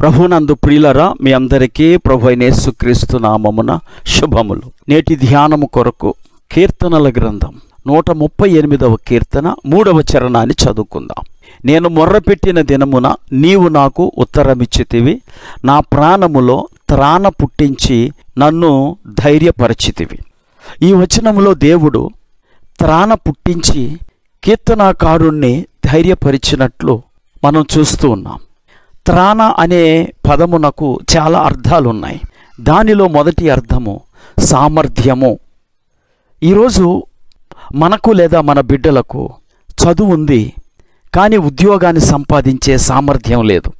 ప్రభునందు ప్రియులరా, మీ అందరికీ ప్రభు అయిన యేసుక్రీస్తు నామమున శుభములు. నేటి ధ్యానము కొరకు కీర్తనల గ్రంథం 138వ కీర్తన 3వ చరణాన్ని చదువుకుందాం. నేను మొర్రపెట్టిన దినమున నీవు నాకు ఉత్తరమిచ్చితివి, నా ప్రాణములో త్రాణ పుట్టించి నన్ను ధైర్యపరచితివి. ఈ వచనములో దేవుడు త్రాణ పుట్టించి కీర్తనాకారుణ్ణి ధైర్యపరిచినట్లు మనం చూస్తూ ఉన్నాం. త్రాణ అనే పదమునకు చాలా అర్థాలున్నాయి. దానిలో మొదటి అర్థము సామర్థ్యము. ఈరోజు మనకు లేదా మన బిడ్డలకు చదువు ఉంది, కానీ ఉద్యోగాన్ని సంపాదించే సామర్థ్యం లేదు.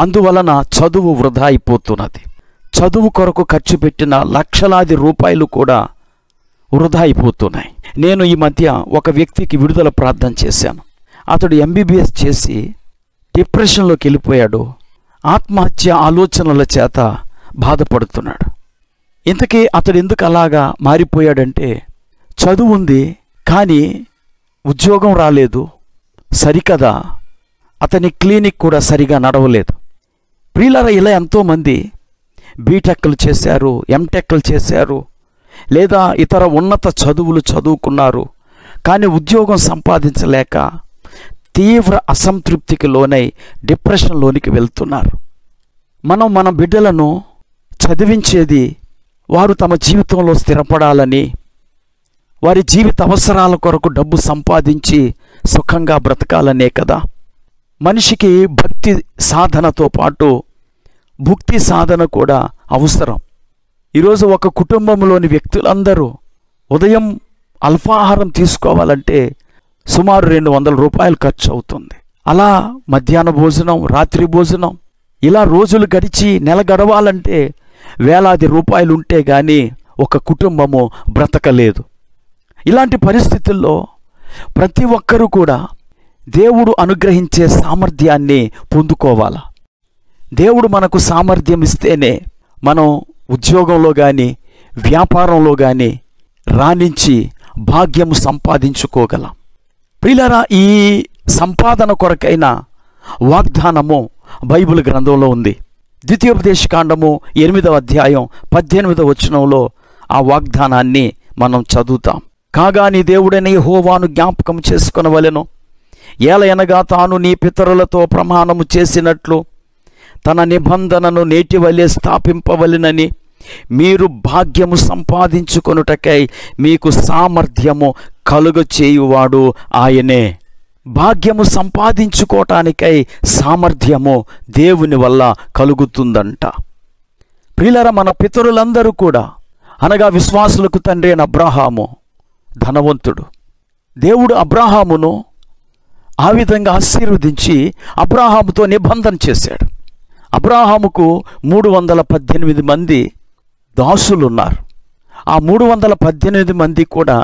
అందువలన చదువు వృధా అయిపోతున్నది. చదువు కొరకు ఖర్చు పెట్టిన లక్షలాది రూపాయలు కూడా వృధా అయిపోతున్నాయి. నేను ఈ మధ్య ఒక వ్యక్తికి విడుదల ప్రార్థన చేశాను. అతడు MBBS చేసి డిప్రెషన్లోకి వెళ్ళిపోయాడు. ఆత్మహత్య ఆలోచనల చేత బాధపడుతున్నాడు. ఇంతకీ అతడు ఎందుకు అలాగా మారిపోయాడంటే, చదువు ఉంది కానీ ఉద్యోగం రాలేదు. సరికదా అతని క్లినిక్ కూడా సరిగా నడవలేదు. ప్రియులారా, ఇలా ఎంతోమంది బీటెక్లు చేశారు, ఎంటెక్లు చేశారు, లేదా ఇతర ఉన్నత చదువులు చదువుకున్నారు, కానీ ఉద్యోగం సంపాదించలేక తీవ్ర అసంతృప్తికి లోనై డిప్రెషన్లోనికి వెళ్తున్నారు. మనం మన బిడ్డలను చదివించేది వారు తమ జీవితంలో స్థిరపడాలని, వారి జీవిత అవసరాల కొరకు డబ్బు సంపాదించి సుఖంగా బ్రతకాలనే కదా. మనిషికి భక్తి సాధనతో పాటు భుక్తి సాధన కూడా అవసరం. ఈరోజు ఒక కుటుంబంలోని వ్యక్తులందరూ ఉదయం అల్పాహారం తీసుకోవాలంటే సుమారు 200 రూపాయలు ఖర్చు అవుతుంది. అలా మధ్యాహ్న భోజనం, రాత్రి భోజనం, ఇలా రోజులు గడిచి నెల గడవాలంటే వేలాది రూపాయలు ఉంటే గాని ఒక కుటుంబము బ్రతకలేదు. ఇలాంటి పరిస్థితుల్లో ప్రతి ఒక్కరూ కూడా దేవుడు అనుగ్రహించే సామర్థ్యాన్ని పొందుకోవాలి. దేవుడు మనకు సామర్థ్యం ఇస్తేనే మనం ఉద్యోగంలో కానీ వ్యాపారంలో కానీ రాణించి భాగ్యము సంపాదించుకోగలం. ప్రియులారా, ఈ సంపాదన కొరకైన వాగ్దానము బైబిల్ గ్రంథంలో ఉంది. ద్వితీయోపదేశకాండము 8వ అధ్యాయం 18వ వచనంలో ఆ వాగ్దానాన్ని మనం చదువుతాం. కాగా నీ దేవుడైన యెహోవాను జ్ఞాపకం చేసుకొనవలెను, ఏలయనగా తాను నీ పితరులతో ప్రమాణము చేసినట్లు తన నిబంధనను నేటివలే స్థాపింపవలెనని మీరు భాగ్యము సంపాదించుకొనుటకై మీకు సామర్థ్యము కలుగచేయువాడు ఆయనే. భాగ్యము సంపాదించుకోవటానికై సామర్థ్యము దేవుని వల్ల కలుగుతుందంట. ప్రియులారా, మన పితరులందరూ కూడా అనగా విశ్వాసులకు తండ్రి అయిన అబ్రాహాము ధనవంతుడు. దేవుడు అబ్రాహామును ఆ విధంగా ఆశీర్వదించి అబ్రాహాముతో నిబంధన చేశాడు. అబ్రాహాముకు 318 మంది దాసులున్నారు. ఆ 318 మంది కూడా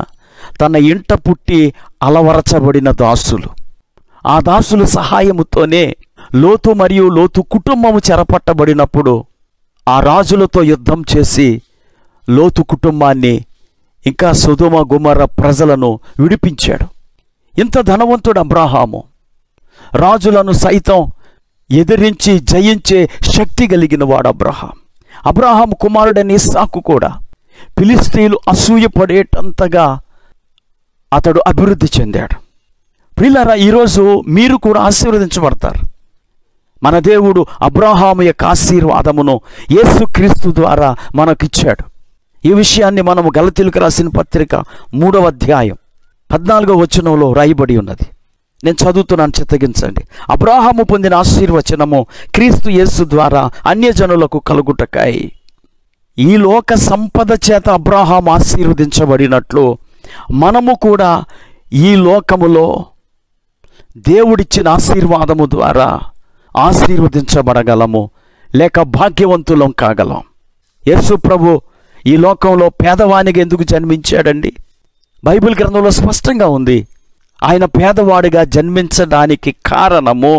తన ఇంట పుట్టి అలవరచబడిన దాసులు. ఆ దాసుల సహాయముతోనే లోతు మరియు లోతు కుటుంబము చెరపట్టబడినప్పుడు ఆ రాజులతో యుద్ధం చేసి లోతు కుటుంబాన్ని ఇంకా సొదొమ గొమొర్రా ప్రజలను విడిపించాడు. ఇంత ధనవంతుడు అబ్రాహాము. రాజులను సైతం ఎదిరించి జయించే శక్తి కలిగిన వాడు అబ్రాహాం. అబ్రాహాము కుమారుడైన ఇస్సాకు కూడా ఫిలిష్తీయులు అసూయపడేటంతగా అతడు అభివృద్ధి చెందాడు. ప్రియులారా, ఈరోజు మీరు కూడా ఆశీర్వదించబడతారు. మన దేవుడు అబ్రాహాము యొక్క ఆశీర్వాదమును యేసుక్రీస్తు ద్వారా మనకిచ్చాడు. ఈ విషయాన్ని మనము గలతీయులకు రాసిన పత్రిక 3వ అధ్యాయం 14వ వచనంలో రాయబడి ఉన్నది. నేను చదువుతున్నాను, చిత్తగించండి. అబ్రాహాము పొందిన ఆశీర్వచనము క్రీస్తు యేసు ద్వారా అన్యజనులకు కలుగుటకై ఈ లోక సంపద చేత అబ్రాహాము ఆశీర్వదించబడినట్లు మనము కూడా ఈ లోకములో దేవుడిచ్చిన ఆశీర్వాదము ద్వారా ఆశీర్వదించబడగలము, లేక భాగ్యవంతులం కాగలం. యేసు ప్రభు ఈ లోకంలో పేదవానిగా ఎందుకు జన్మించాడండి? బైబిల్ గ్రంథంలో స్పష్టంగా ఉంది. ఆయన పేదవాడిగా జన్మించడానికి కారణము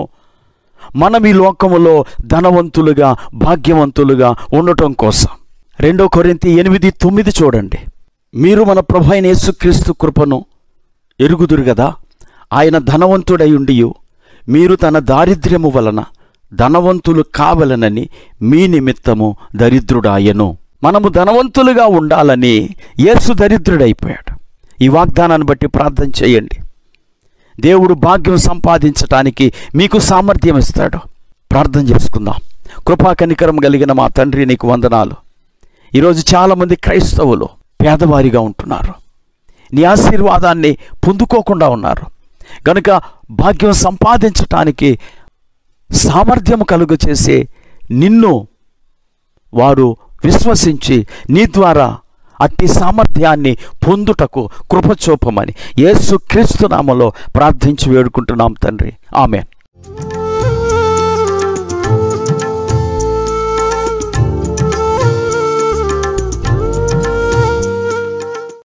మనం ఈ లోకములో ధనవంతులుగా భాగ్యవంతులుగా ఉండటం కోసం. 2 కొరింథీ 8:9 చూడండి. మీరు మన ప్రభు అయిన యేసుక్రీస్తు కృపను ఎరుగుదురు గదా, ఆయన ధనవంతుడై ఉండియు మీరు తన దారిద్ర్యము వలన ధనవంతులు కావలనని మీ నిమిత్తము దరిద్రుడాయెను. మనము ధనవంతులుగా ఉండాలని యేసు దరిద్రుడైపోయాడు. ఈ వాగ్దానాన్ని బట్టి ప్రార్థన చేయండి. దేవుడు భాగ్యం సంపాదించటానికి మీకు సామర్థ్యం ఇస్తాడు. ప్రార్థన చేసుకుందాం. కృపా కనికరం కలిగిన మా తండ్రి, నీకు వందనాలు. ఈరోజు చాలామంది క్రైస్తవులు పేదవారిగా ఉంటున్నారు, నీ ఆశీర్వాదాన్ని పొందుకోకుండా ఉన్నారు. గనుక భాగ్యం సంపాదించటానికి సామర్థ్యం కలుగ చేసే నిన్ను వారు విశ్వసించి నీ ద్వారా అట్టి సామర్థ్యాన్ని పొందుటకు కృపచూపమని యేసు క్రీస్తు నామములో ప్రార్థించి వేడుకుంటున్నాం తండ్రి. ఆమేన్.